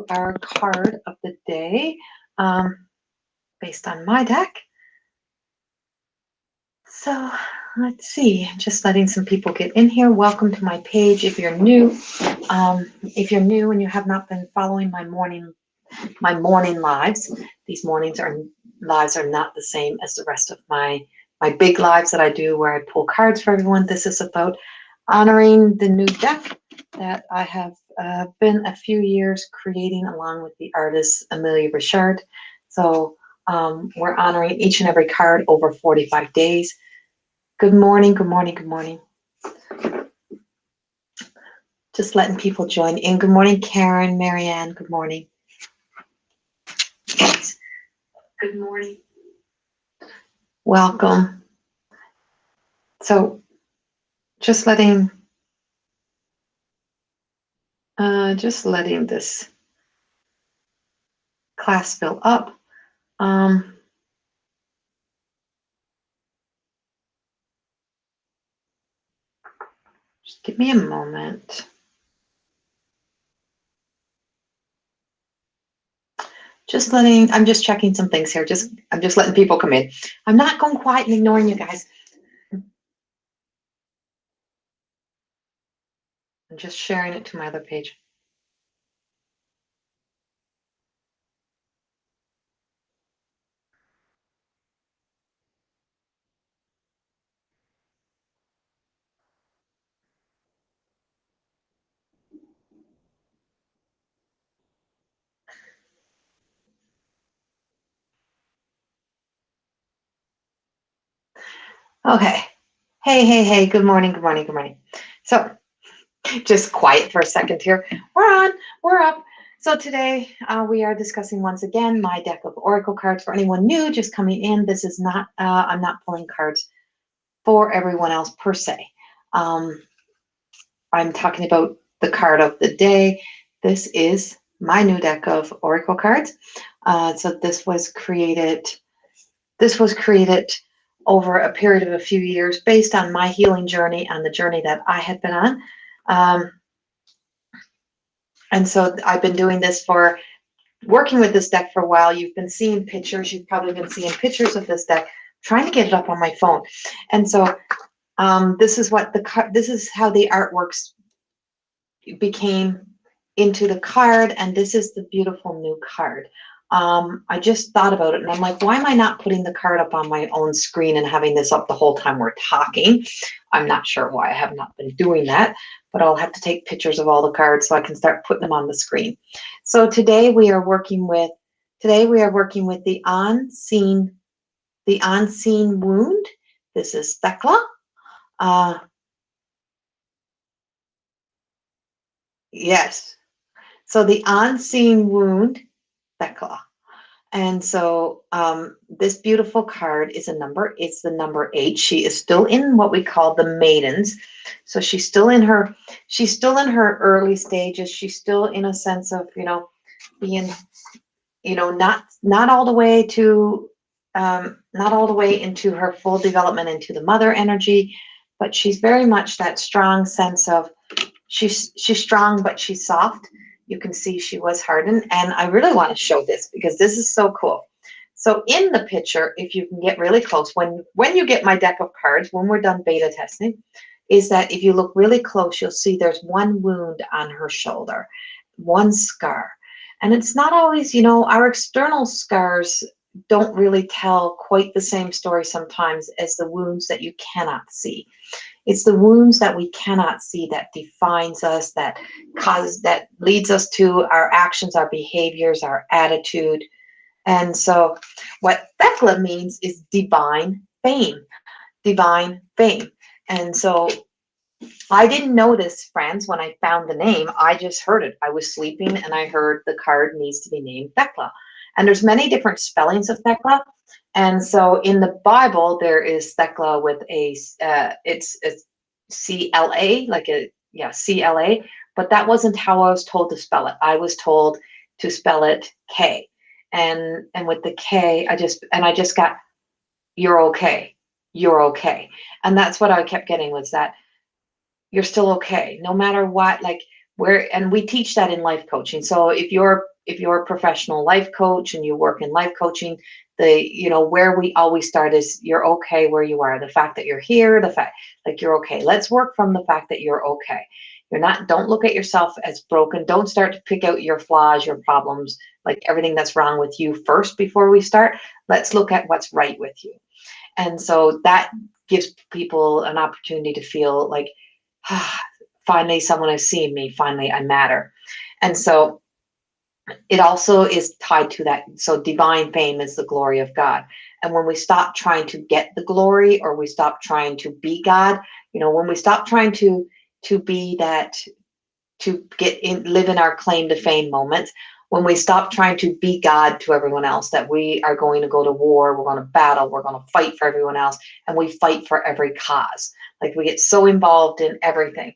our card of the day based on my deck. So let's see, just letting some people get in here. Welcome to my page. If you're new and you have not been following my morning lives, these lives are not the same as the rest of my big lives that I do where I pull cards for everyone. This is about honoring the new deck that I have been a few years creating along with the artist Amelia Richard. So we're honoring each and every card over 45 days. Good morning, good morning, good morning. Just letting people join in. Good morning, Karen, Marianne, good morning. Good morning. Welcome. So just letting this class fill up. Just give me a moment. I'm just checking some things here. I'm just letting people come in. I'm not going quiet and ignoring you guys. I'm just sharing it to my other page. Okay. Hey. Good morning. So just quiet for a second here. We're up. So today we are discussing once again my deck of Oracle cards. For anyone new just coming in, this is not, I'm not pulling cards for everyone else per se. I'm talking about the card of the day. This is my new deck of Oracle cards. So this was created over a period of a few years based on my healing journey and the journey that I had been on. And so I've been doing this working with this deck for a while. You've been seeing pictures. You've probably been seeing pictures of this deck, trying to get it up on my phone. And so this is how the artworks became into the card, and this is the beautiful new card. I just thought about it and I'm like, why am I not putting the card up on my own screen and having this up the whole time we're talking? I'm not sure why I have not been doing that, but I'll have to take pictures of all the cards so I can start putting them on the screen. So today we are working with the unseen wound. This is Thekla. Yes. So the unseen wound, Thekla. And so this beautiful card is it's the number 8. She is still in what we call the maidens. So she's still in her early stages. She's still in a sense of, being, not all the way into her full development into the mother energy, but she's very much that strong sense of she's strong, but she's soft. You can see she was hardened, and I really want to show this because this is so cool. So in the picture, if you can get really close, when you get my deck of cards, when we're done beta testing, is that if you look really close, you'll see there's one wound on her shoulder, one scar. And it's not always, our external scars don't really tell quite the same story sometimes as the wounds that you cannot see. It's the wounds that we cannot see that defines us, that leads us to our actions, our behaviors, our attitude. And so what Thekla means is divine fame, divine fame. And so I didn't know this, friends, when I found the name. I just heard it. I was sleeping and I heard the card needs to be named Thekla. And there's many different spellings of Thekla. And so in the Bible, there is Thekla with it's C-L-A, C-L-A, but that wasn't how I was told to spell it. I was told to spell it K. And with the K, I just got, you're okay. You're okay. And that's what I kept getting, was that you're still okay. No matter what, like And we teach that in life coaching. So if you're a professional life coach and you work in life coaching, where we always start is you're okay where you are. The fact that you're here, the fact like you're okay. Let's work from the fact that you're okay. You're not, don't look at yourself as broken. Don't start to pick out your flaws, your problems, like everything that's wrong with you first before we start. Let's look at what's right with you. And so that gives people an opportunity to feel like, finally someone has seen me, finally I matter. And so it also is tied to that. So divine fame is the glory of God. And when we stop trying to get the glory, or we stop trying to be God, when we stop trying to be that, to live in our claim to fame moments, when we stop trying to be God to everyone else, that we are going to go to war, we're going to battle, we're going to fight for everyone else, and we fight for every cause. Like we get so involved in everything.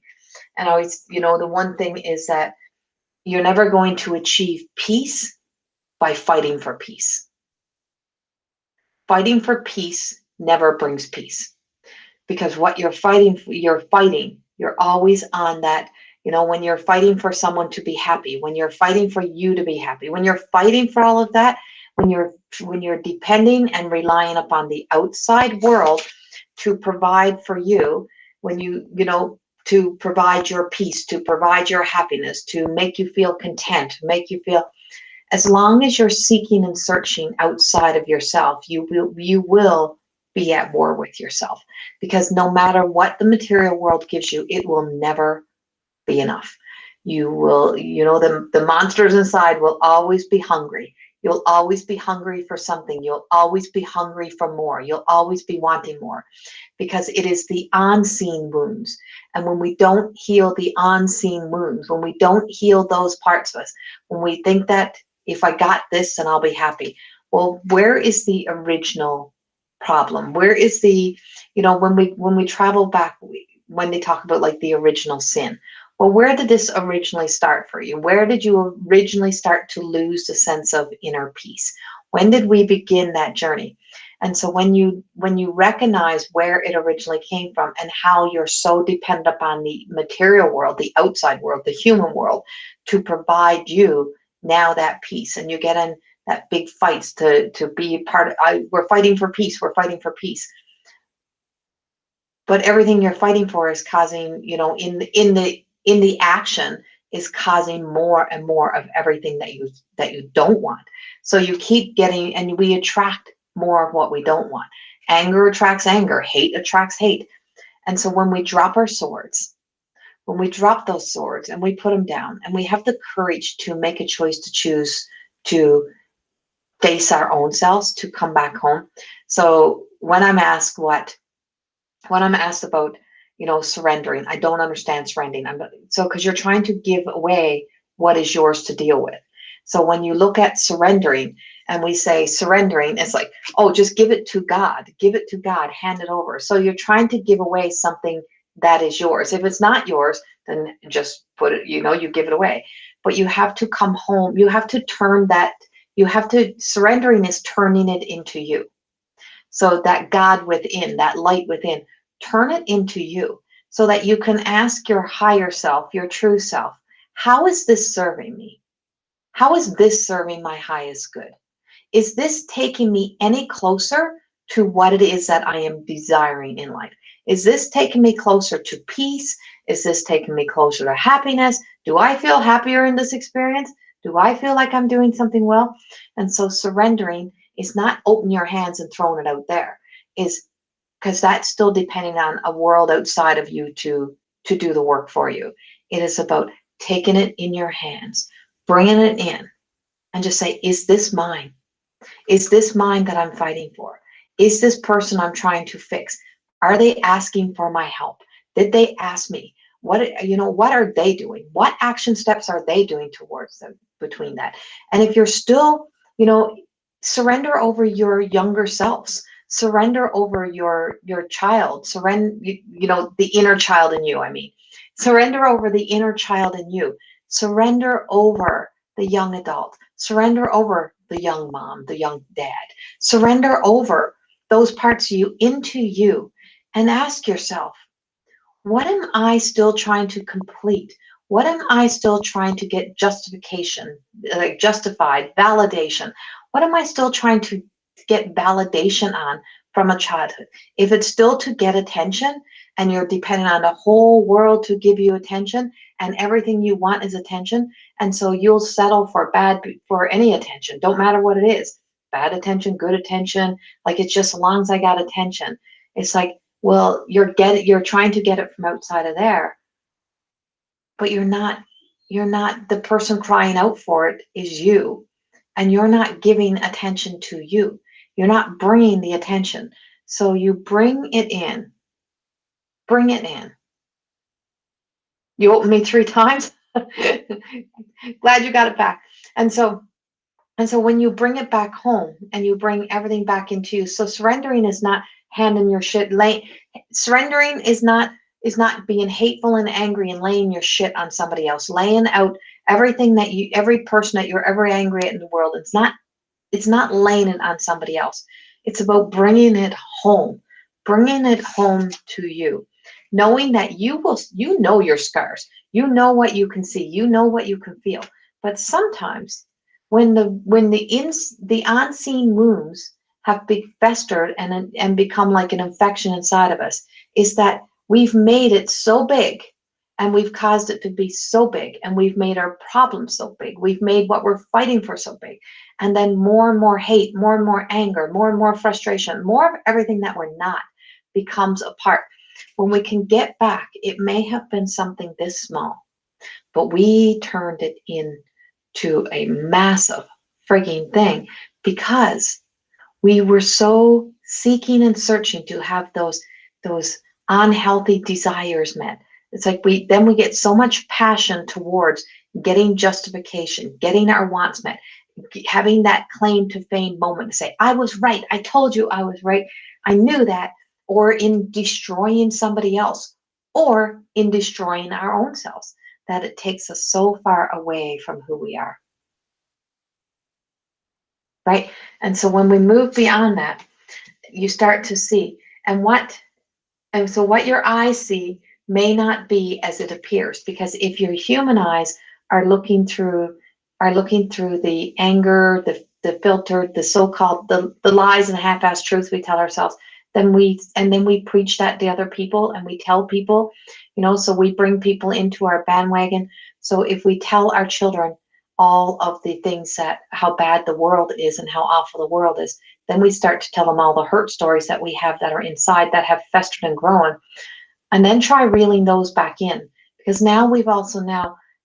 And always, the one thing is that you're never going to achieve peace by fighting for peace. Fighting for peace never brings peace, because what you're fighting, you're always on that. When you're fighting for someone to be happy, when you're fighting for you to be happy, when you're fighting for all of that, when you're depending and relying upon the outside world to provide for you, when to provide your peace, to provide your happiness, to make you feel content, make you feel, as long as you're seeking and searching outside of yourself, you will be at war with yourself, because no matter what the material world gives you, it will never be enough. You will, the monsters inside will always be hungry. You'll always be hungry for something. You'll always be hungry for more. You'll always be wanting more, because it is the unseen wounds. And when we don't heal the unseen wounds, when we don't heal those parts of us, when we think that if I got this, then I'll be happy. Well, where is the original problem? Where is the, when we travel back, when they talk about like the original sin, well, where did this originally start for you? Where did you originally start to lose the sense of inner peace? When did we begin that journey? And so when you recognize where it originally came from, and how you're so dependent upon the material world, the outside world, the human world, to provide you now that peace, and you get in that big fights to be part of, we're fighting for peace, we're fighting for peace. But everything you're fighting for is causing, in the action, is causing more and more of everything that you don't want. So you keep getting, and we attract more of what we don't want. Anger attracts anger, hate attracts hate. And so when we drop our swords, when we drop those swords and we put them down, and we have the courage to make a choice to choose to face our own selves, to come back home. So when I'm asked about, surrendering, I don't understand surrendering. Because you're trying to give away what is yours to deal with. So when you look at surrendering, and we say surrendering, it's like, oh, just give it to God, hand it over. So you're trying to give away something that is yours. If it's not yours, then just put it, you give it away. But you have to come home. You have to surrendering is turning it into you. So that God within, that light within, turn it into you, so that you can ask your higher self, your true self, how is this serving me? How is this serving my highest good? Is this taking me any closer to what it is that I am desiring in life? Is this taking me closer to peace? Is this taking me closer to happiness? Do I feel happier in this experience? Do I feel like I'm doing something well? And so surrendering is not open your hands and throwing it out there, is because that's still depending on a world outside of you to do the work for you. It is about taking it in your hands, bringing it in, and just say, is this mine? Is this mine that I'm fighting for? Is this person I'm trying to fix? Are they asking for my help? Did they ask me? What are they doing? What action steps are they doing towards them between that? And if you're still, surrender over your younger selves. Surrender over your child. Surrender, the inner child in you, I mean. Surrender over the inner child in you. Surrender over the young adult. Surrender over the young mom, the young dad. Surrender over those parts of you into you, and ask yourself, what am I still trying to complete? What am I still trying to get justification, justified, validation? What am I still trying to get validation on from a childhood? If it's still to get attention and you're dependent on the whole world to give you attention and everything you want is attention, and so you'll settle for any attention, don't matter what it is, bad attention, good attention, like it's just as long as I got attention. It's like, well, you're trying to get it from outside of there, but you're not the person crying out for it is you, and you're not giving attention to you. You're not bringing the attention. So you bring it in. Bring it in. You opened me 3 times. Glad you got it back. And so when you bring it back home and you bring everything back into you, so surrendering is not handing your shit. Surrendering is not being hateful and angry and laying your shit on somebody else, laying out every person that you're ever angry at in the world. It's not laying it on somebody else. It's about bringing it home to you, knowing that you know your scars, you know what you can see, you know what you can feel. But sometimes when the unseen wounds have been festered and become like an infection inside of us, is that we've made it so big and we've caused it to be so big, and we've made our problems so big, we've made what we're fighting for so big, and then more and more hate, more and more anger, more and more frustration, more of everything that we're not becomes a part. When we can get back, it may have been something this small, but we turned it into a massive frigging thing because we were so seeking and searching to have those unhealthy desires met. It's like we get so much passion towards getting justification, getting our wants met, having that claim to fame moment to say, I was right, I told you I was right, I knew that, or in destroying somebody else, or in destroying our own selves, that it takes us so far away from who we are. Right? And so when we move beyond that, you start to see, and so what your eyes see may not be as it appears, because if your human eyes are looking through the anger, the filtered, the so-called the lies and half-assed truths we tell ourselves, then we preach that to other people, and we tell people, so we bring people into our bandwagon. So if we tell our children all of the things that how bad the world is and how awful the world is, then we start to tell them all the hurt stories that we have that are inside, that have festered and grown, and then try reeling those back in, because now we've also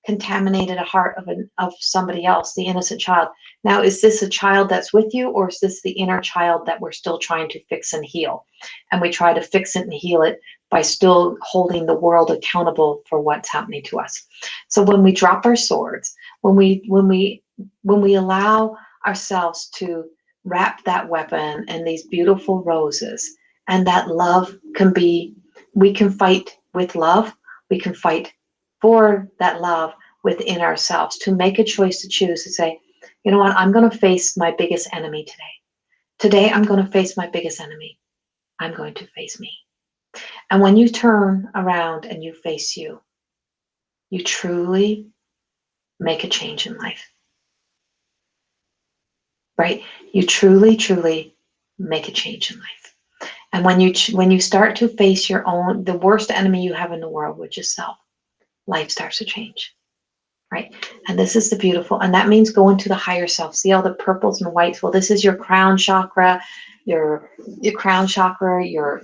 contaminated a heart of somebody else, the innocent child. Now, is this a child that's with you, or is this the inner child that we're still trying to fix and heal? And we try to fix it and heal it by still holding the world accountable for what's happening to us. So when we drop our swords, when we allow ourselves to wrap that weapon in these beautiful roses, and that love we can fight with love, we can fight for that love within ourselves, to make a choice to choose to say, you know what, I'm going to face my biggest enemy today. Today, I'm going to face my biggest enemy. I'm going to face me. And when you turn around and you face you truly make a change in life. Right? You truly, truly make a change in life. And when you start to face the worst enemy you have in the world, which is self, life starts to change. Right? And this is the beautiful, and that means going to the higher self. See all the purples and whites? Well, this is your crown chakra, your crown chakra, your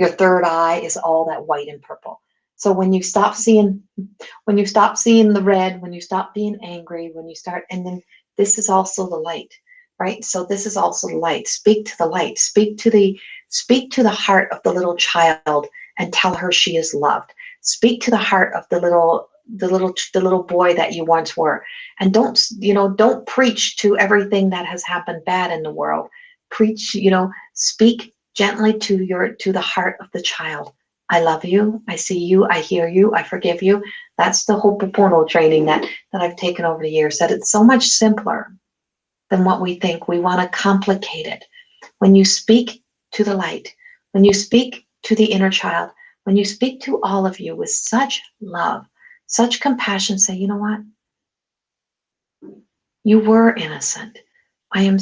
third eye is all that white and purple. So when you stop seeing the red, when you stop being angry, and then this is also the light, right? So this is also the light. Speak to the light. Speak to the heart of the little child and tell her she is loved. Speak to the heart of the little boy that you once were, and don't preach to everything that has happened bad in the world. Preach, speak gently to the heart of the child. I love you, I see you, I hear you, I forgive you. That's the Ho'oponopono training that I've taken over the years, that it's so much simpler than what we think. We want to complicate it. When you speak to the light, when you speak to the inner child, when you speak to all of you with such love, such compassion, say, you know what? You were innocent. I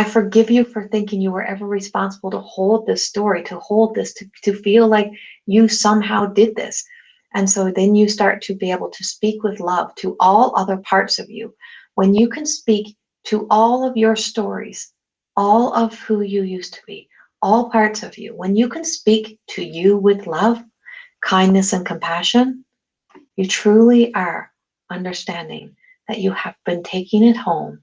forgive you for thinking you were ever responsible to hold this story, to hold this, to feel like you somehow did this. And so then you start to be able to speak with love to all other parts of you. When you can speak to all of your stories, all of who you used to be, all parts of you, when you can speak to you with love, kindness, and compassion, you truly are understanding that you have been taking it home,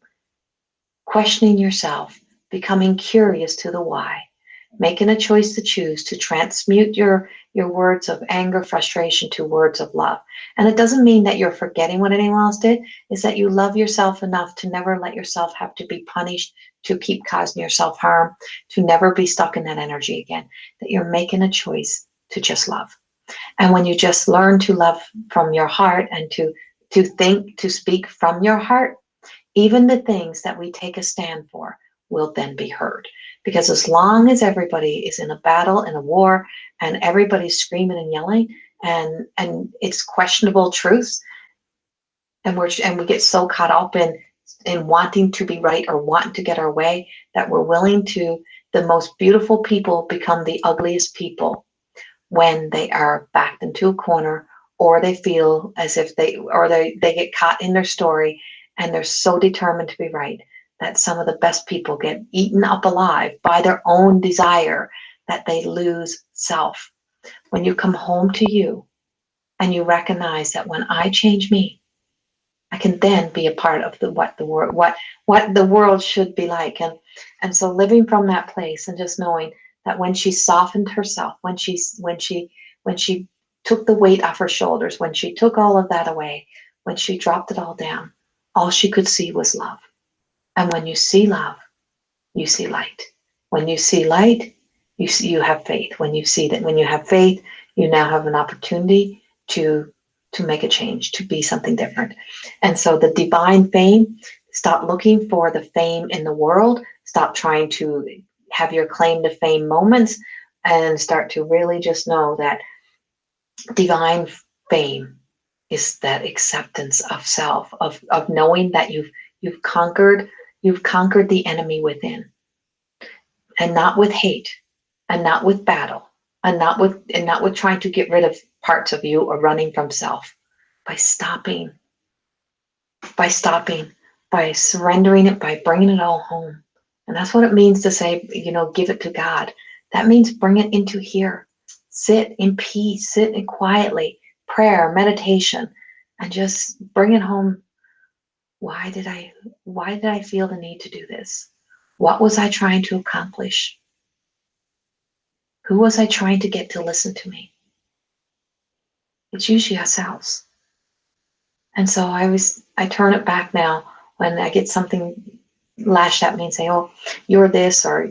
questioning yourself, becoming curious to the why, making a choice to choose to transmute your words of anger, frustration to words of love. And it doesn't mean that you're forgetting what anyone else did, it's that you love yourself enough to never let yourself have to be punished, to keep causing yourself harm, to never be stuck in that energy again, that you're making a choice to just love. And when you just learn to love from your heart and to think, to speak from your heart, even the things that we take a stand for will then be heard. Because as long as everybody is in a battle, in a war, and everybody's screaming and yelling, and it's questionable truths, and we get so caught up in wanting to be right or wanting to get our way, that we're willing to, the most beautiful people become the ugliest people when they are backed into a corner, or they feel as if they get caught in their story, and they're so determined to be right that some of the best people get eaten up alive by their own desire, that they lose self. When you come home to you and you recognize that when I change me, I can then be a part of what the world should be like. And so living from that place and just knowing that when she softened herself, when she took the weight off her shoulders, when she took all of that away, when she dropped it all she could see was love. And when you see love, you see light. When you see light, you have faith. When you have faith, you now have an opportunity to make a change, to be something different. And so the divine fame, stop looking for the fame in the world, stop trying to have your claim to fame moments, and start to really just know that divine fame is that acceptance of self, of knowing that you've conquered the enemy within, and not with hate, and not with battle, and not with trying to get rid of parts of you or running from self, by stopping, by surrendering it, by bringing it all home. And that's what it means to say, give it to God. That means bring it into here. Sit in peace, sit in quietly, prayer, meditation, and just bring it home. Why did I feel the need to do this? What was I trying to accomplish? Who was I trying to get to listen to me? It's usually ourselves. And so I turn it back now when I get something lashed at me and say, oh, you're this, or,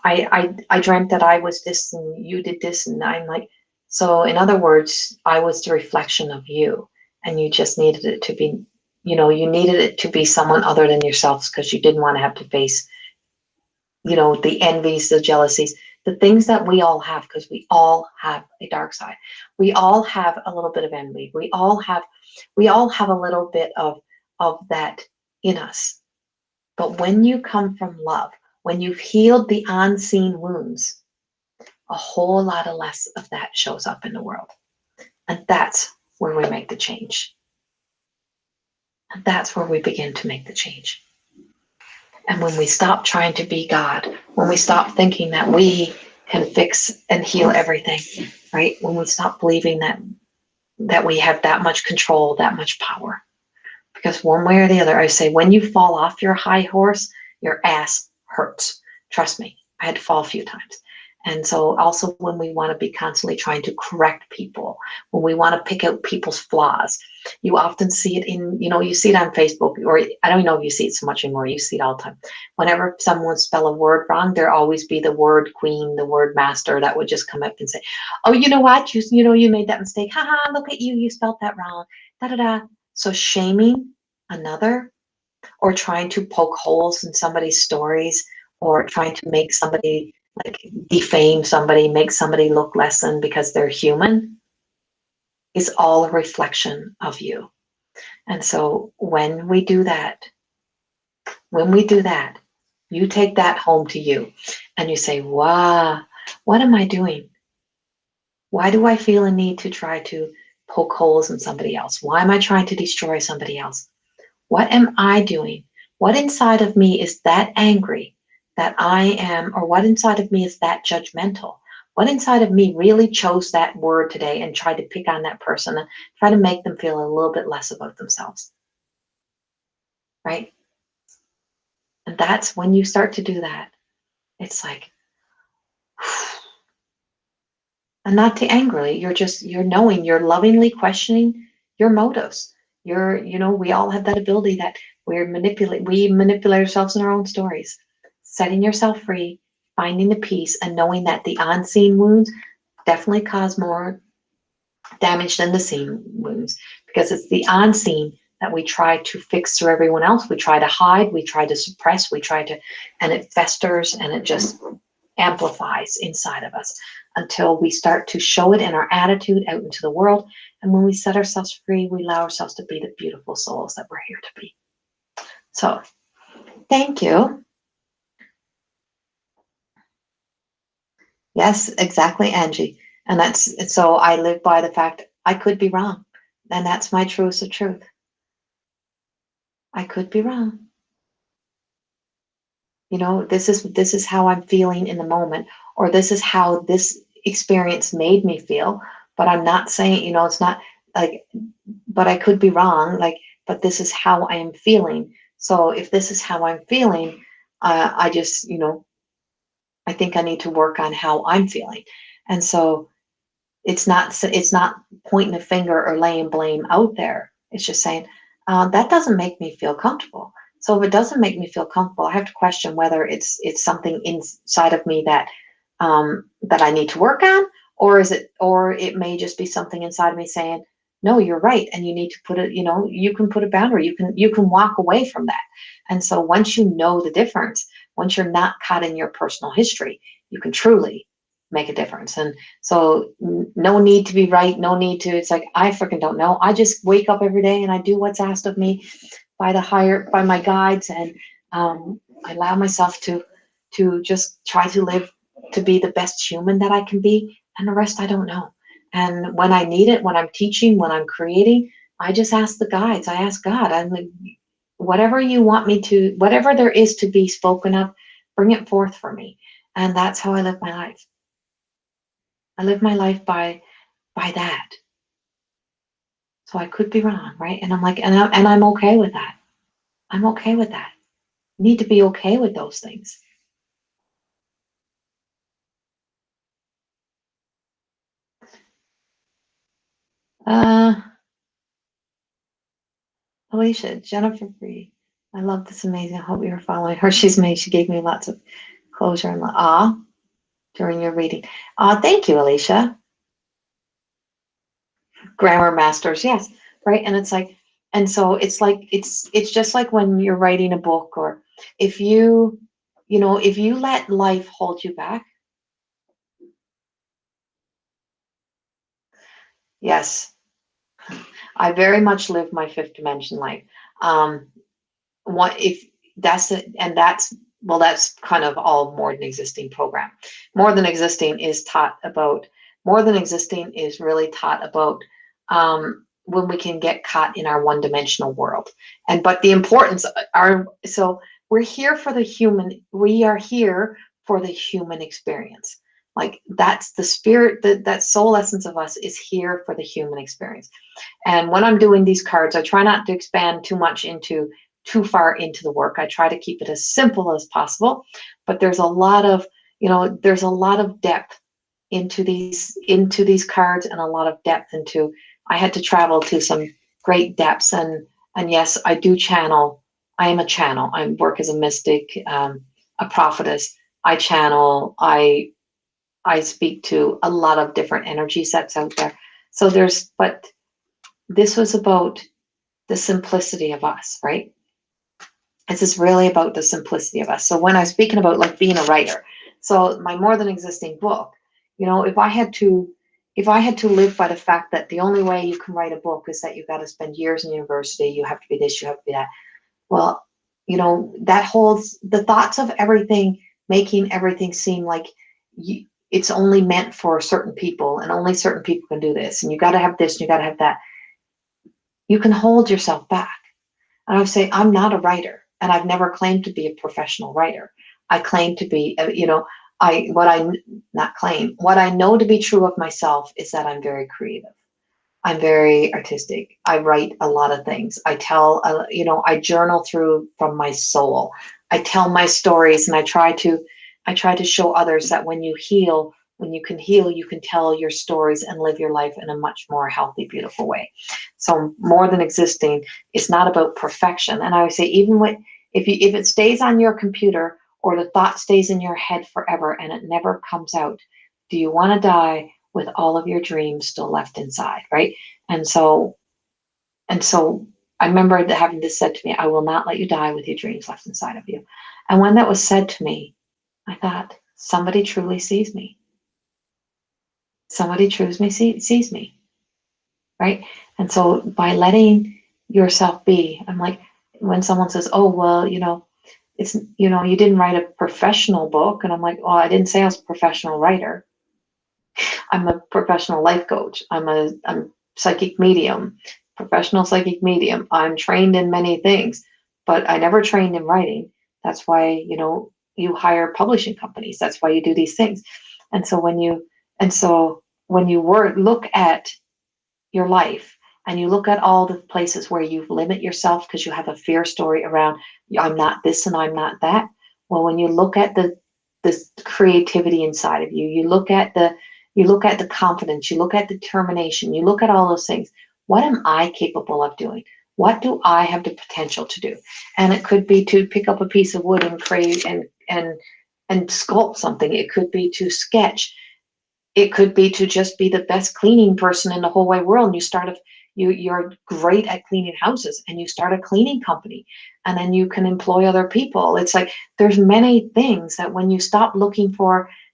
I dreamt that I was this and you did this. And I'm like, so in other words, I was the reflection of you, and you just needed it to be, you needed it to be someone other than yourselves, because you didn't want to have to face, the envies, the jealousies, the things that we all have, because we all have a dark side. We all have a little bit of envy. We all have a little bit of that in us. But when you come from love, when you've healed the unseen wounds, a whole lot of less of that shows up in the world. And that's where we make the change. And that's where we begin to make the change. And when we stop trying to be God, when we stop thinking that we can fix and heal everything, right? When we stop believing that we have that much control, that much power. Because one way or the other, I say, when you fall off your high horse, your ass hurts. Trust me, I had to fall a few times. And so also when we want to be constantly trying to correct people, when we want to pick out people's flaws, you often see it you see it on Facebook, or I don't know if you see it so much anymore, you see it all the time. Whenever someone spell a word wrong, there always be the word queen, the word master that would just come up and say, oh, you know what, you made that mistake. Haha, look at you spelled that wrong. Da da da. So shaming another, or trying to poke holes in somebody's stories, or trying to make somebody, like, defame somebody, make somebody look less than because they're human. is all a reflection of you. And so when we do that, you take that home to you and you say, wow, what am I doing? Why do I feel a need to try to poke holes in somebody else? Why am I trying to destroy somebody else? What am I doing? What inside of me is that angry that I am, or what inside of me is that judgmental? What inside of me really chose that word today and tried to pick on that person and try to make them feel a little bit less about themselves? Right? And that's when you start to do that. It's like, and not to angrily, you're knowing, you're lovingly questioning your motives. We all have that ability that we manipulate ourselves in our own stories. Setting yourself free, finding the peace, and knowing that the unseen wounds definitely cause more damage than the seen wounds, because it's the unseen that we try to fix through everyone else. We try to hide, we try to suppress, and it festers and it just amplifies inside of us until we start to show it in our attitude out into the world. And when we set ourselves free, we allow ourselves to be the beautiful souls that we're here to be. So, thank you. Yes, exactly, Angie. And so I live by the fact I could be wrong. And that's my truest of truth. I could be wrong. This is how I'm feeling in the moment, or this is how this experience made me feel. But I'm not saying, it's not like, but I could be wrong. Like, but this is how I am feeling. So if this is how I'm feeling, I just, I think I need to work on how I'm feeling. And so it's not pointing a finger or laying blame out there. It's just saying that doesn't make me feel comfortable. So if it doesn't make me feel comfortable, I have to question whether it's something inside of me that I need to work on, or it may just be something inside of me saying, no, you're right, and you need to put it. You can put a boundary. You can walk away from that. And so once you know the difference, once you're not caught in your personal history, you can truly make a difference. And so no need to be right, no need to, it's like, I freaking don't know. I just wake up every day and I do what's asked of me by my guides, and I allow myself to just try to live, to be the best human that I can be, and the rest I don't know. And when I need it, when I'm teaching, when I'm creating, I just ask the guides. I ask God. I'm like, whatever you want me to, whatever there is to be spoken of, bring it forth for me. And that's how I live my life. I live my life by that. So I could be wrong, right? And I'm like, and I'm okay with that. I'm okay with that. Need to be okay with those things. Uh, Alicia, Jennifer Free. I love this amazing. I hope you're following her. She gave me lots of closure and during your reading. Thank you, Alicia. Grammar masters, yes, right. And it's like, and so it's just like when you're writing a book, or if if you let life hold you back. Yes, I very much live my fifth dimension life. Um, what if that's it? And that's kind of all more than existing program. More than existing is taught about. More than existing is really taught about when we can get caught in our one-dimensional world. But the importance are, so we're here for the human. We are here for the human experience. Like that's the spirit, that soul essence of us is here for the human experience. And when I'm doing these cards, I try not to expand too far into the work. I try to keep it as simple as possible, but there's a lot of, there's a lot of depth into these cards, and a lot of depth into, I had to travel to some great depths, and yes, I do channel. I am a channel. I work as a mystic, a prophetess. I channel. I speak to a lot of different energy sets out there. So but this was about the simplicity of us, right? This is really about the simplicity of us. So when I'm speaking about like being a writer, so my More Than Existing book, if I had to, if I had to live by the fact that the only way you can write a book is that you've got to spend years in university, you have to be this, you have to be that. Well, that holds the thoughts of everything, making everything seem like it's only meant for certain people and only certain people can do this. And you got to have this and you got to have that. You can hold yourself back. And I would say, I'm not a writer and I've never claimed to be a professional writer. I claim to be, what I know to be true of myself is that I'm very creative. I'm very artistic. I write a lot of things. I tell, I journal through from my soul. I tell my stories, and I try to show others that when you heal, when you can heal, you can tell your stories and live your life in a much more healthy, beautiful way. So more than existing is not about perfection. And I would say, even if it stays on your computer or the thought stays in your head forever and it never comes out, do you want to die with all of your dreams still left inside, right? And so I remember having this said to me, I will not let you die with your dreams left inside of you. And when that was said to me, I thought, somebody truly sees me. Somebody truly sees me, right? And so by letting yourself be, I'm like, when someone says, oh, well, it's, you didn't write a professional book. And I'm like, well, I didn't say I was a professional writer. I'm a professional life coach. I'm psychic medium, professional psychic medium. I'm trained in many things, but I never trained in writing. That's why, you hire publishing companies. That's why you do these things. And so when you look at your life and you look at all the places where you limit yourself because you have a fear story around, I'm not this and I'm not that. Well, when you look at this creativity inside of you, you look at the confidence, you look at determination, you look at all those things. What am I capable of doing? What do I have the potential to do? And it could be to pick up a piece of wood and create and sculpt something. It could be to sketch. It could be to just be the best cleaning person in the whole wide world. And you're great at cleaning houses and you start a cleaning company and then you can employ other people. It's like, there's many things that when you stop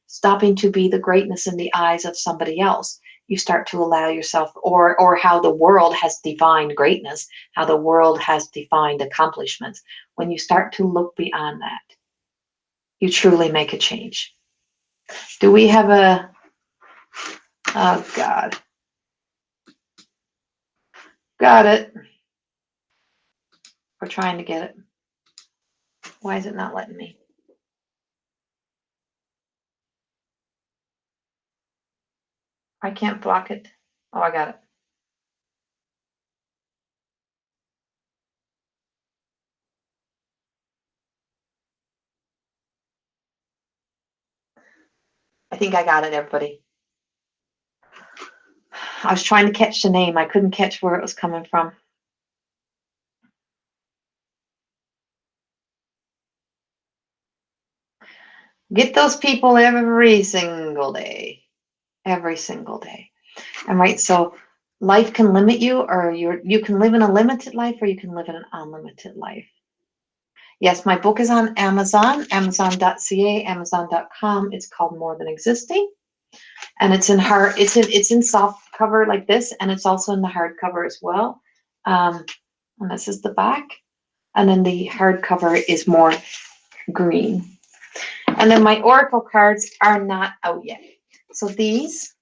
stopping to be the greatness in the eyes of somebody else, you start to allow yourself, or how the world has defined greatness, how the world has defined accomplishments. When you start to look beyond that, you truly make a change. Do we have oh God. Got it. We're trying to get it. Why is it not letting me? I can't block it. Oh, I got it. I think I got it, everybody. I was trying to catch the name. I couldn't catch where it was coming from. Get those people every single day. Every single day. And right, so life can limit you, or you can live in a limited life, or you can live in an unlimited life. Yes, my book is on Amazon, amazon.ca, amazon.com. It's called More Than Existing. And it's in soft cover like this, and it's also in the hardcover as well. And this is the back, and then the hardcover is more green. And then my oracle cards are not out yet. So these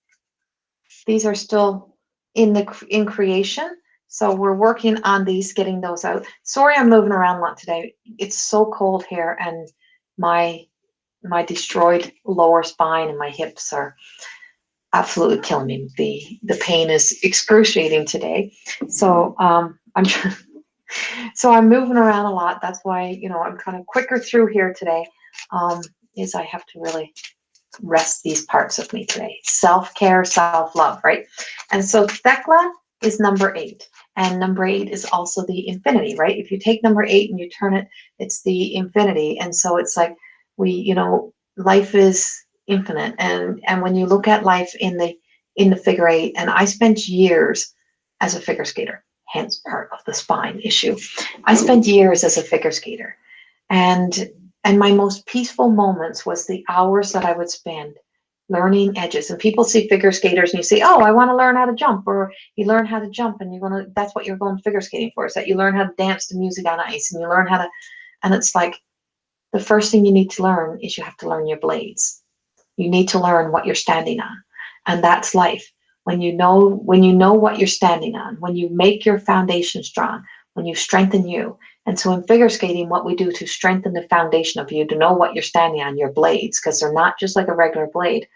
are still in creation. So we're working on these, getting those out. Sorry, I'm moving around a lot today. It's so cold here, and my destroyed lower spine and my hips are absolutely killing me. The pain is excruciating today. So I'm moving around a lot. That's why I'm kind of quicker through here today. Is I have to really rest these parts of me today. Self-care, self-love, right? And so Thekla is number 8. And number 8 is also the infinity, right? If you take number 8 and you turn it, it's the infinity. And so it's like life is infinite. And when you look at life in the figure 8, and I spent years as a figure skater, hence part of the spine issue. I spent years as a figure skater. And my most peaceful moments was the hours that I would spend learning edges. And people see figure skaters and you say, oh, I want to learn how to jump, or you learn how to jump and that's what you're going figure skating for, is that you learn how to dance to music on ice and you learn how to, and it's like, the first thing you need to learn is you have to learn your blades. You need to learn what you're standing on. And that's life. When you know what you're standing on, when you make your foundation strong, when you strengthen you. And so in figure skating, what we do to strengthen the foundation of you, to know what you're standing on, your blades, because they're not just like a regular blade,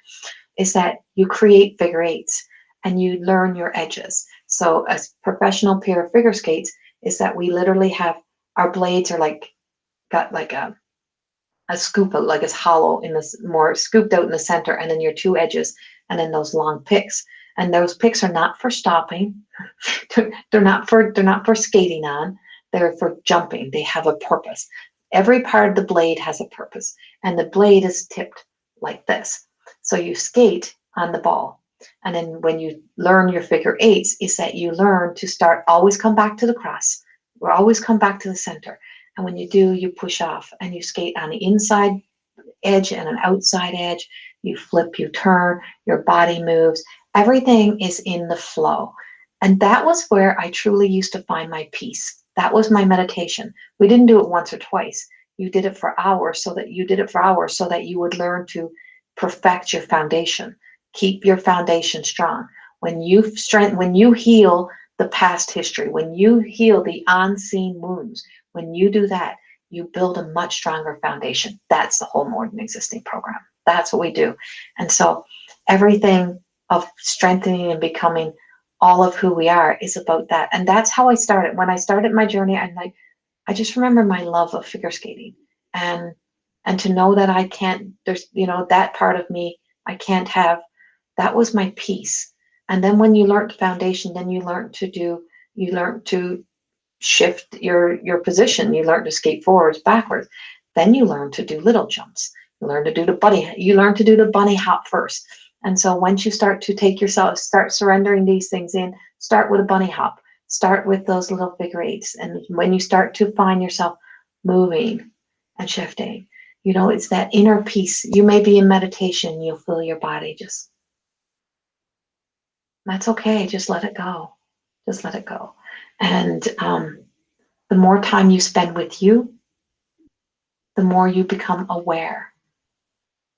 is that you create figure eights and you learn your edges. So a professional pair of figure skates is that we literally have, our blades are like, got like a scoop, like it's hollow in this, more scooped out in the center, and then your two edges, and then those long picks. And those picks are not for stopping. they're not for skating on. They're for jumping. They have a purpose. Every part of the blade has a purpose, and the blade is tipped like this. So you skate on the ball. And then when you learn your figure eights, is that you learn to start, always come back to the cross, or always come back to the center. And when you do, you push off and you skate on the inside edge and an outside edge. You flip, you turn, your body moves. Everything is in the flow. And that was where I truly used to find my peace. That was my meditation. We didn't do it once or twice. You did it for hours, so that you would learn to perfect your foundation. Keep your foundation strong. When you heal the past history, when you heal the unseen wounds, when you do that, you build a much stronger foundation. That's the whole More Than Existing program. That's what we do. And so everything of strengthening and becoming all of who we are is about that. And that's how I started. When I started my journey, I just remember my love of figure skating, and to know that I can't, there's, that part of me I can't have, that was my peace. And then when you learn the foundation, then you learn to shift your position. You learn to skate forwards, backwards. Then you learn to do little jumps. You learn to do the bunny hop first. And so once you start surrendering these things in, start with a bunny hop. Start with those little figure eights. And when you start to find yourself moving and shifting, it's that inner peace. You may be in meditation, you'll feel your body just, that's okay. Just let it go. Just let it go. And the more time you spend with you, the more you become aware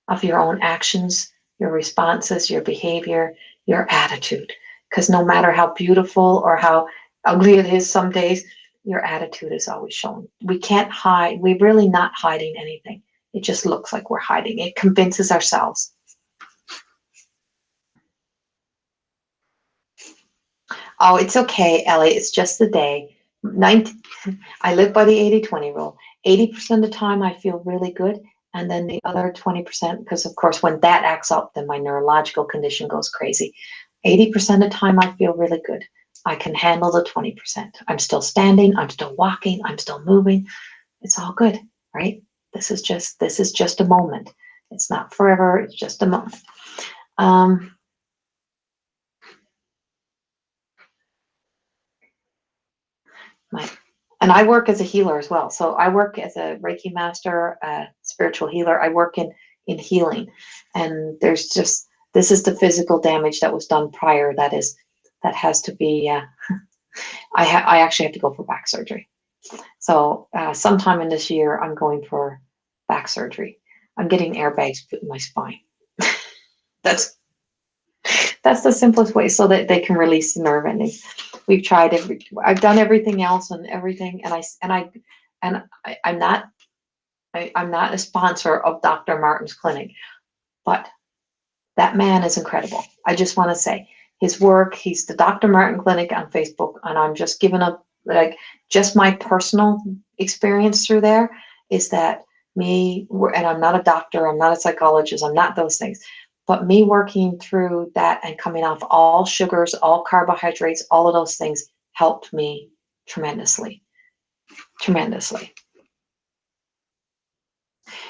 of your own actions, your responses, your behavior, your attitude. Because no matter how beautiful or how ugly it is some days, your attitude is always shown. We can't hide. We're really not hiding anything. It just looks like we're hiding. It convinces ourselves. Oh, it's okay, Ellie. It's just the day. I live by the 80-20 rule. 80% of the time I feel really good. And then the other 20%, because of course, when that acts up, then my neurological condition goes crazy. 80% of the time I feel really good. I can handle the 20%. I'm still standing. I'm still walking. I'm still moving. It's all good, right? This is just a moment. It's not forever. It's just a moment. And I work as a healer as well. So I work as a Reiki master, a spiritual healer. I work in healing, and this is the physical damage that was done prior. That has to be. I actually have to go for back surgery. So sometime in this year, I'm going for back surgery. I'm getting airbags put in my spine. That's the simplest way, so that they can release the nerve endings. I've done everything else and everything, I'm not a sponsor of Dr. Martin's clinic, but that man is incredible. I just want to say his work, he's the Dr. Martin Clinic on Facebook, and I'm just giving up, just my personal experience through there is that and I'm not a doctor, I'm not a psychologist, I'm not those things. But me working through that and coming off all sugars, all carbohydrates, all of those things helped me tremendously. Tremendously.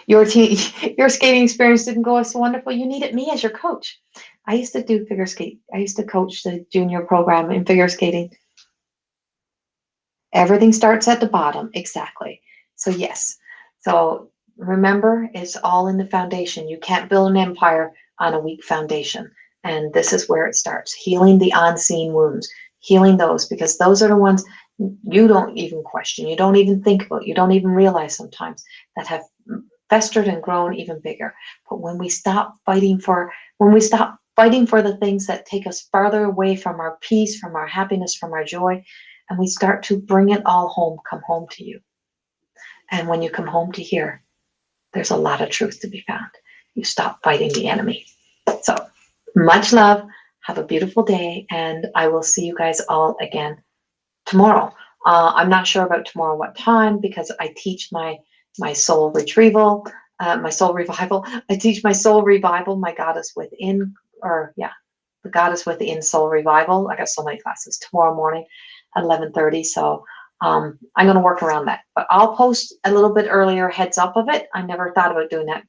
Your skating experience didn't go so wonderful. You needed me as your coach. I used to do figure skate. I used to coach the junior program in figure skating. Everything starts at the bottom. Exactly. So yes. So remember, it's all in the foundation. You can't build an empire on a weak foundation. And this is where it starts, healing the unseen wounds, healing those, because those are the ones you don't even question, you don't even think about, you don't even realize sometimes, that have festered and grown even bigger. But when we stop fighting for the things that take us farther away from our peace, from our happiness, from our joy, and we start to bring it all home, come home to you. And when you come home to here, there's a lot of truth to be found. You stop fighting the enemy. So much love. Have a beautiful day. And I will see you guys all again tomorrow. I'm not sure about tomorrow what time, because I teach my soul retrieval, my soul revival. I teach my soul revival, my Goddess Within, the Goddess Within Soul Revival. I got so many classes tomorrow morning at 11:30. So I'm going to work around that. But I'll post a little bit earlier, heads up of it. I never thought about doing that.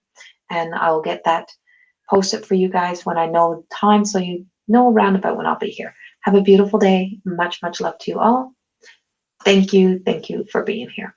And I'll get that posted for you guys when I know the time, so you know roundabout when I'll be here. Have a beautiful day. Much, much love to you all. Thank you for being here.